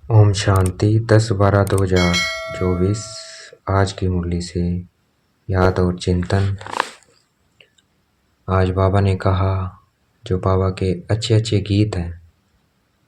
ओम शांति 10/12/2024 आज की मुरली से याद और चिंतन। आज बाबा ने कहा जो बाबा के अच्छे अच्छे गीत हैं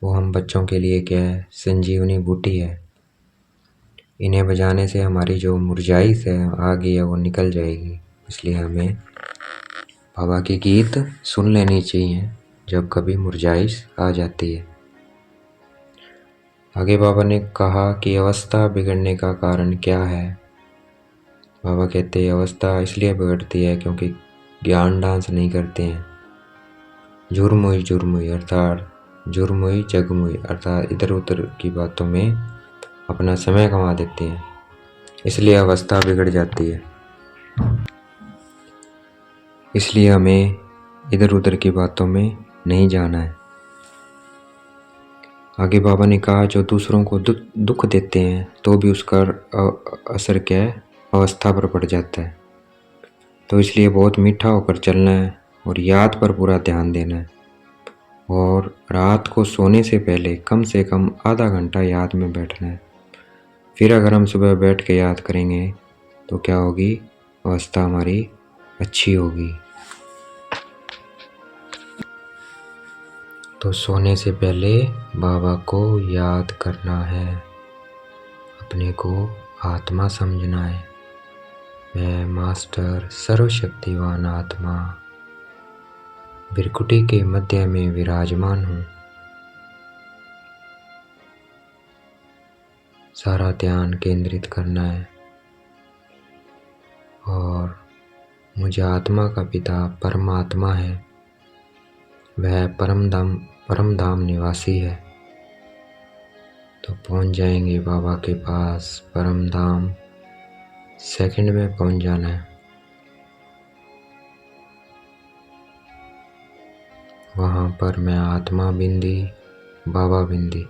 वो हम बच्चों के लिए क्या है, संजीवनी बूटी है। इन्हें बजाने से हमारी जो मुरझाइश है आ गई है वो निकल जाएगी। इसलिए हमें बाबा के गीत सुन लेनी चाहिए जब कभी मुरझाइश आ जाती है। आगे बाबा ने कहा कि अवस्था बिगड़ने का कारण क्या है। बाबा कहते हैं अवस्था इसलिए बिगड़ती है क्योंकि ज्ञान डांस नहीं करते हैं। जुर्मुई अर्थात जुर्मुई जगमुई अर्थात इधर उधर की बातों में अपना समय गंवा देते हैं, इसलिए अवस्था बिगड़ जाती है। इसलिए हमें इधर उधर की बातों में नहीं जाना है। आगे बाबा ने कहा जो दूसरों को दुख देते हैं तो भी उसका असर क्या है, अवस्था पर पड़ जाता है। तो इसलिए बहुत मीठा होकर चलना है और याद पर पूरा ध्यान देना है। और रात को सोने से पहले कम से कम आधा घंटा याद में बैठना है। फिर अगर हम सुबह बैठ के याद करेंगे तो क्या होगी, अवस्था हमारी अच्छी होगी। तो सोने से पहले बाबा को याद करना है, अपने को आत्मा समझना है। मैं मास्टर सर्वशक्तिवान आत्मा बिरकुटी के मध्य में विराजमान हूँ। सारा ध्यान केंद्रित करना है और मुझे आत्मा का पिता परमात्मा है, वह परम धाम निवासी है। तो पहुंच जाएंगे बाबा के पास परम धाम। सेकंड में पहुंच जाना है। वहाँ पर मैं आत्मा बिंदी, बाबा बिंदी।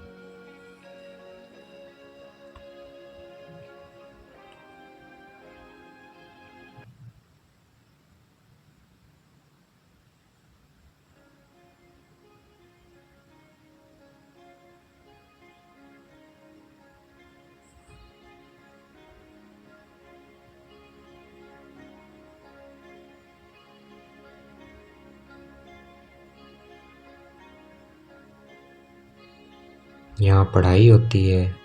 यहाँ पढ़ाई होती है,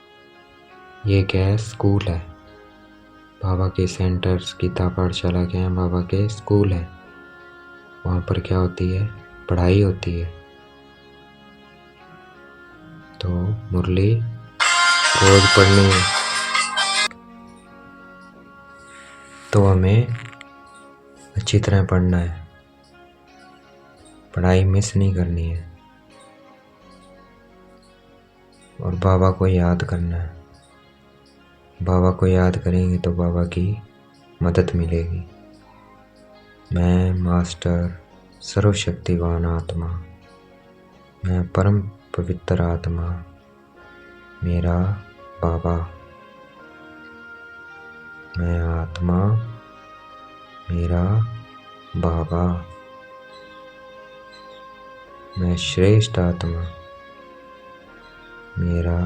ये क्या है, स्कूल है। बाबा के सेंटर्स गीता पाठशाला के हैं, बाबा के स्कूल है। वहाँ पर क्या होती है, पढ़ाई होती है। तो मुरली रोज पढ़नी है। तो हमें अच्छी तरह पढ़ना है, पढ़ाई मिस नहीं करनी है और बाबा को याद करना है। बाबा को याद करेंगे तो बाबा की मदद मिलेगी। मैं मास्टर सर्वशक्तिवान आत्मा, मैं परम पवित्र आत्मा, मेरा बाबा। मैं आत्मा, मेरा बाबा। मैं श्रेष्ठ आत्मा, मेरा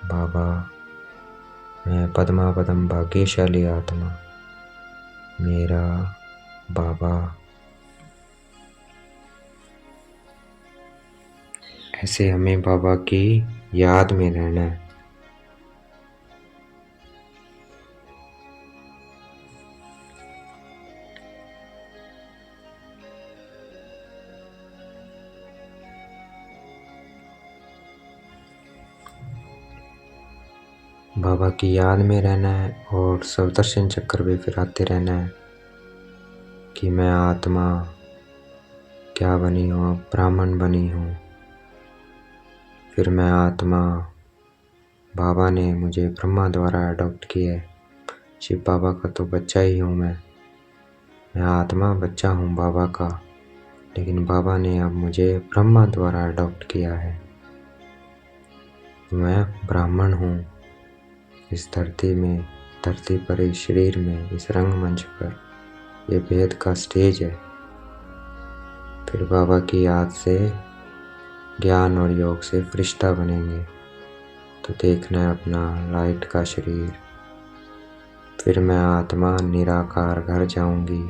बाबा। मैं पद्मा पदम भाग्यशाली आत्मा, मेरा बाबा। ऐसे हमें बाबा की याद में रहना है। बाबा की याद में रहना है और सवदर्शन चक्र भी फिराते रहना है कि मैं आत्मा क्या बनी हूँ, ब्राह्मण बनी हूँ। फिर मैं आत्मा, बाबा ने मुझे ब्रह्मा द्वारा अडॉप्ट किया है। शिव बाबा का तो बच्चा ही हूँ मैं आत्मा बच्चा हूँ बाबा का, लेकिन बाबा ने अब मुझे ब्रह्मा द्वारा अडॉप्ट किया है। मैं ब्राह्मण हूँ। इस धरती पर, इस शरीर में, इस रंगमंच पर ये वेद का स्टेज है। फिर बाबा की याद से, ज्ञान और योग से फरिश्ता बनेंगे तो देखना है अपना लाइट का शरीर। फिर मैं आत्मा निराकार घर जाऊंगी,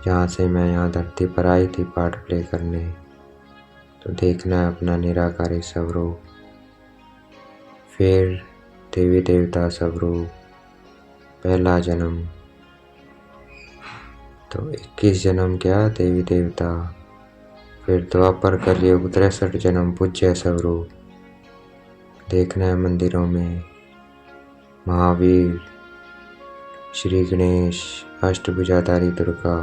जहाँ से मैं यहाँ धरती पर आई थी पार्ट प्ले करने। तो देखना है अपना निराकारी स्वरूप। फिर देवी देवता स्वरूप, पहला जन्म। तो 21 जन्म क्या देवी देवता। फिर द्वापर कलयुग 63 जन्म पूज्य स्वरूप। देखना है मंदिरों में महावीर, श्री गणेश, अष्टभुजाधारी दुर्गा।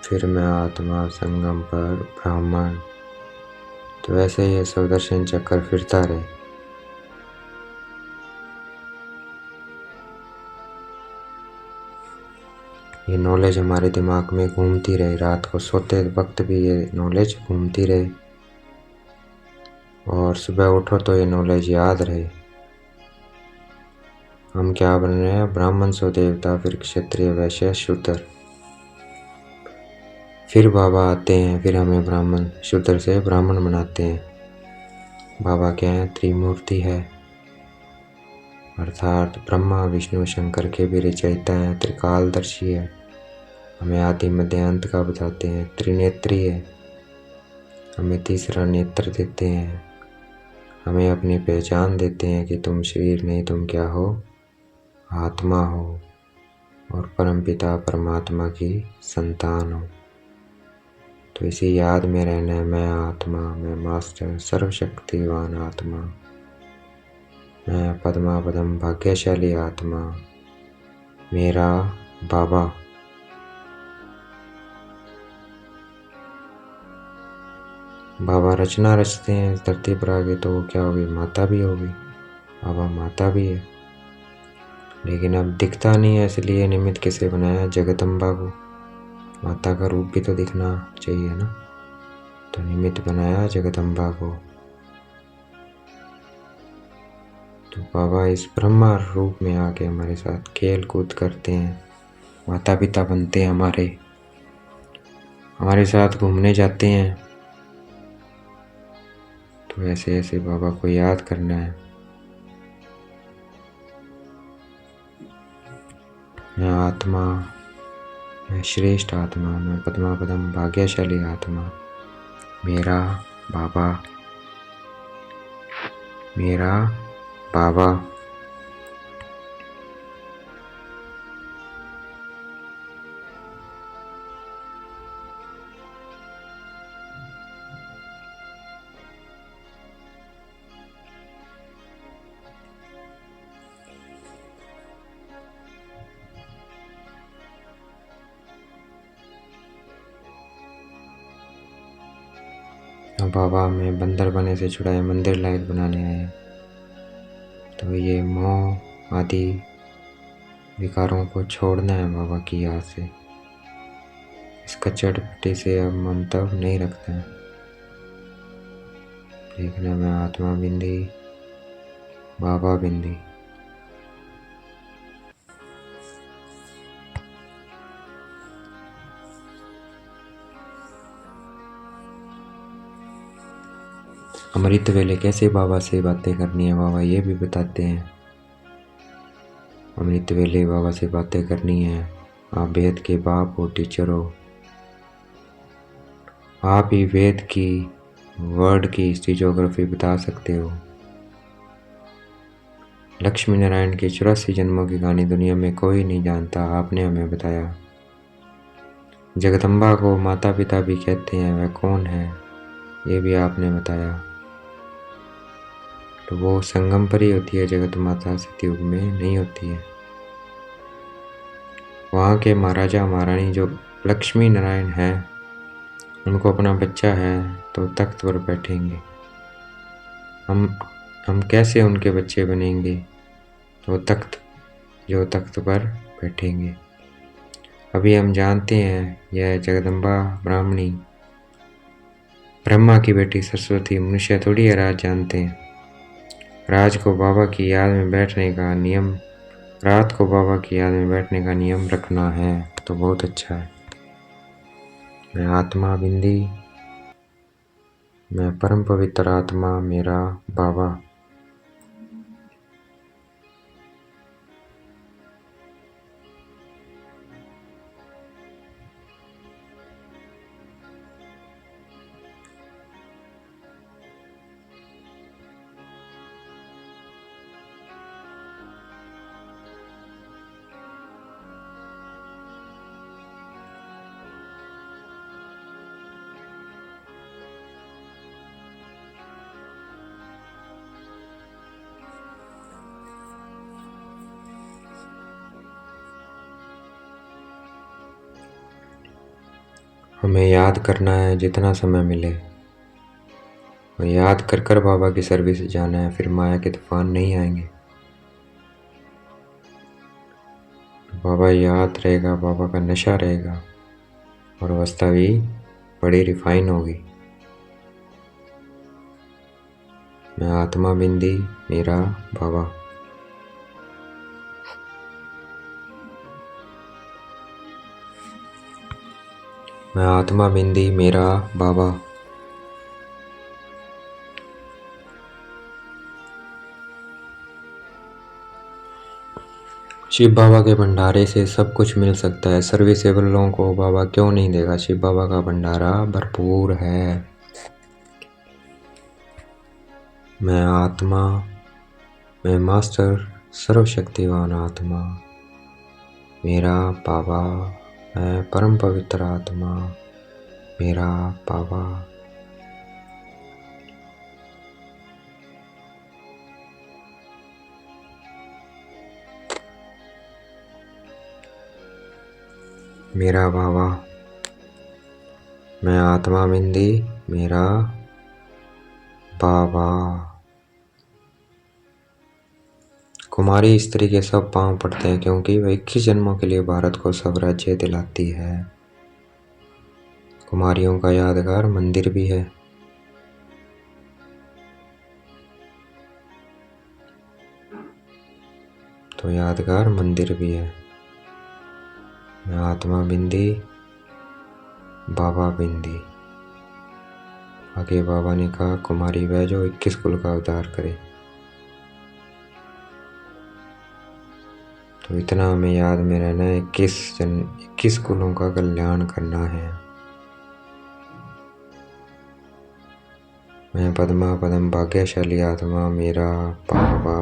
फिर मैं आत्मा संगम पर ब्राह्मण। तो ऐसे ही सुदर्शन चक्र फिरता रहे। ये नॉलेज हमारे दिमाग में घूमती रहे, रात को सोते वक्त भी ये नॉलेज घूमती रहे, और सुबह उठो तो ये नॉलेज याद रहे। हम क्या बन रहे हैं, ब्राह्मण सो देवता, फिर क्षत्रिय, वैश्य, शूद्र। फिर बाबा आते हैं, फिर हमें ब्राह्मण शूद्र से ब्राह्मण बनाते हैं। बाबा क्या है, त्रिमूर्ति है, अर्थात ब्रह्मा विष्णु शंकर के भी रचयिता है, त्रिकालदर्शी है, हमें आदि मध्य अंत का बताते हैं, त्रिनेत्री है, हमें तीसरा नेत्र देते हैं, हमें अपनी पहचान देते हैं कि तुम शरीर नहीं, तुम क्या हो, आत्मा हो, और परमपिता परमात्मा की संतान हो। तो इसी याद में रहना है, मैं आत्मा, मैं मास्टर सर्वशक्तिवान आत्मा, मैं पद्मा पदम भाग्यशाली आत्मा, मेरा बाबा। बाबा रचना रचते हैं इस धरती पर आगे, तो वो क्या होगी, माता भी होगी। बाबा माता भी है, लेकिन अब दिखता नहीं है, इसलिए निमित्त किसे बनाया, जगदम्बा को। माता का रूप भी तो दिखना चाहिए ना, तो निमित्त बनाया जगदम्बा को। तो बाबा इस ब्रह्मा रूप में आके हमारे साथ खेल कूद करते हैं, माता पिता बनते हैं, हमारे साथ घूमने जाते हैं। तो ऐसे ऐसे बाबा को याद करना है। मैं आत्मा, मैं श्रेष्ठ आत्मा, मैं पद्मा पदम भाग्यशाली आत्मा, मेरा बाबा, मेरा बाबा। बाबा हमें बंदर बने से छुड़ाए, मंदिर लायक बनाने आए। तो ये मोह आदि विकारों को छोड़ना है बाबा की याद से। इस कच्चर पट्टी से अब ममता नहीं रखते हैं। देखना मैं आत्मा बिंदी, बाबा बिंदी। अमृत वेले कैसे बाबा से बातें करनी है, बाबा ये भी बताते हैं। अमृत वेले बाबा से बातें करनी है। आप वेद के बाप हो, टीचर हो, आप ही वेद की वर्ड की हिस्ट्री ज्योग्राफी बता सकते हो। लक्ष्मी नारायण के 84 जन्मों की कहानी दुनिया में कोई नहीं जानता, आपने हमें बताया। जगदम्बा को माता पिता भी कहते हैं, वह कौन है ये भी आपने बताया। तो वो संगम पर ही होती है जगत माता, सतयुग में नहीं होती है। वहाँ के महाराजा महारानी जो लक्ष्मी नारायण हैं, उनको अपना बच्चा है तो तख्त पर बैठेंगे। हम कैसे उनके बच्चे बनेंगे, तो जो तख्त पर बैठेंगे। अभी हम जानते हैं यह जगदम्बा ब्राह्मणी, ब्रह्मा की बेटी सरस्वती, मनुष्य थोड़ी है राज जानते हैं। रात को बाबा की याद में बैठने का नियम रखना है, तो बहुत अच्छा है। मैं आत्मा बिंदी, मैं परम पवित्र आत्मा मेरा बाबा। हमें याद करना है जितना समय मिले, और याद कर कर बाबा की सर्विस जाना है, फिर माया के तूफान नहीं आएंगे। बाबा याद रहेगा, बाबा का नशा रहेगा, और अवस्था भी बड़ी रिफाइन होगी। मैं आत्मा बिंदी मेरा बाबा। मैं आत्मा बिंदी मेरा बाबा। शिव बाबा के भंडारे से सब कुछ मिल सकता है। सर्विसेबल लोगों को बाबा क्यों नहीं देगा? शिव बाबा का भंडारा भरपूर है। मैं आत्मा, मैं मास्टर सर्वशक्तिवान आत्मा मेरा बाबा। मैं परम पवित्र आत्मा मेरा बाबा। मेरा बाबा। मैं आत्मा बिंदी मेरा बाबा। कुमारी स्त्री के सब पांव पड़ते हैं, क्योंकि वह 21 जन्मों के लिए भारत को स्वराज्य दिलाती है। कुमारियों का यादगार मंदिर भी है। तो यादगार मंदिर भी है। मैं आत्मा बिंदी बाबा बिंदी। आगे बाबा ने कहा, कुमारी वह जो 21 कुल का उद्धार करे। तो इतना हमें याद में रहना है, 21 कुलों का कल्याण करना है। मैं पद्मा पदम भाग्यशाली आत्मा मेरा बाबा।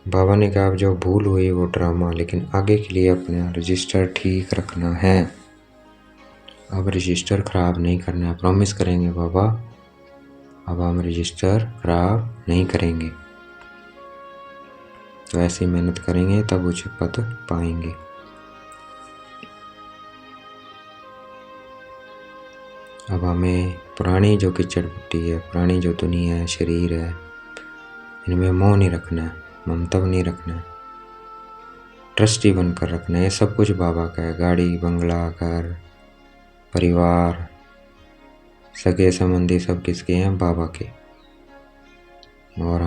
बाबा ने कहा, अब जो भूल हुई वो ड्रामा, लेकिन आगे के लिए अपना रजिस्टर ठीक रखना है। अब रजिस्टर खराब नहीं करना है। प्रॉमिस करेंगे बाबा, अब हम रजिस्टर खराब नहीं करेंगे। तो ऐसी मेहनत करेंगे तब उच्च पद पाएंगे। अब हमें पुरानी जो कीचड़ पुट्टी है, पुरानी जो दुनिया है, शरीर है, इनमें मोह नहीं रखना है, ममता नहीं रखना है, ट्रस्टी बनकर रखना है। ये सब कुछ बाबा का है। गाड़ी, बंगला, घर, परिवार, सगे संबंधी सब किसके हैं? बाबा के। और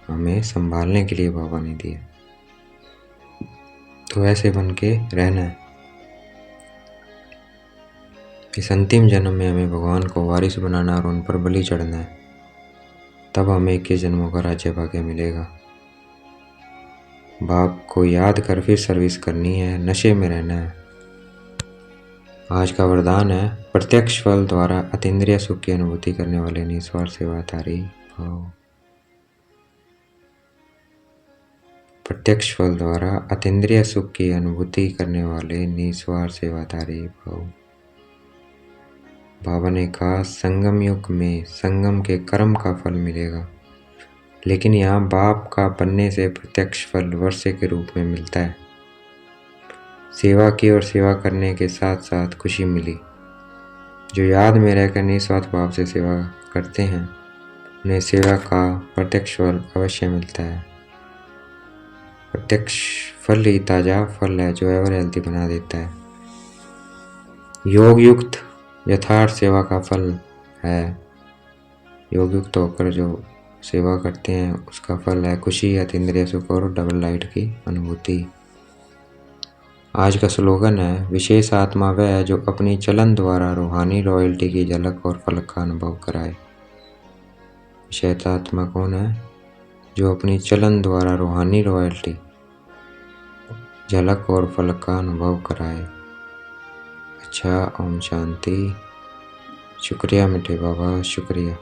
हमें संभालने के लिए बाबा ने दिया। तो ऐसे बन के रहना है। इस अंतिम जन्म में हमें भगवान को वारिस बनाना और उन पर बलि चढ़ना है। तब हमें 21 जन्मों का राज्य भाग्य मिलेगा। बाप को याद कर फिर सर्विस करनी है, नशे में रहना है। आज का वरदान है, प्रत्यक्ष फल द्वारा अतीन्द्रिय सुख की अनुभूति करने वाले निस्वार्थ सेवाधारी भाव। प्रत्यक्ष फल द्वारा अतीन्द्रिय सुख की अनुभूति करने वाले निस्वार्थ सेवाधारी भाव। बाबा ने कहा, संगम युग में संगम के कर्म का फल मिलेगा, लेकिन यहाँ बाप का बनने से प्रत्यक्ष फल वर्षे के रूप में मिलता है। सेवा की और सेवा करने के साथ साथ खुशी मिली। जो याद में रहकर निस्वार्थ भाव से सेवा करते हैं, उन्हें सेवा का प्रत्यक्ष फल अवश्य मिलता है। प्रत्यक्ष फल ही ताजा फल है, जो एवर हेल्थी बना देता है। योग युक्त यथार्थ सेवा का फल है। योग युक्त होकर जो सेवा करते हैं, उसका फल है खुशी, अतीन्द्रिय सुख और डबल लाइट की अनुभूति। आज का स्लोगन है, विशेष आत्मा वह है जो अपनी चलन द्वारा रूहानी रॉयल्टी की झलक और फलक का अनुभव कराए। विशेष आत्मा कौन है? जो अपनी चलन द्वारा रूहानी रॉयल्टी, झलक और फलक का अनुभव कराए। अच्छा, ओम शांति। शुक्रिया मीठे बाबा, शुक्रिया।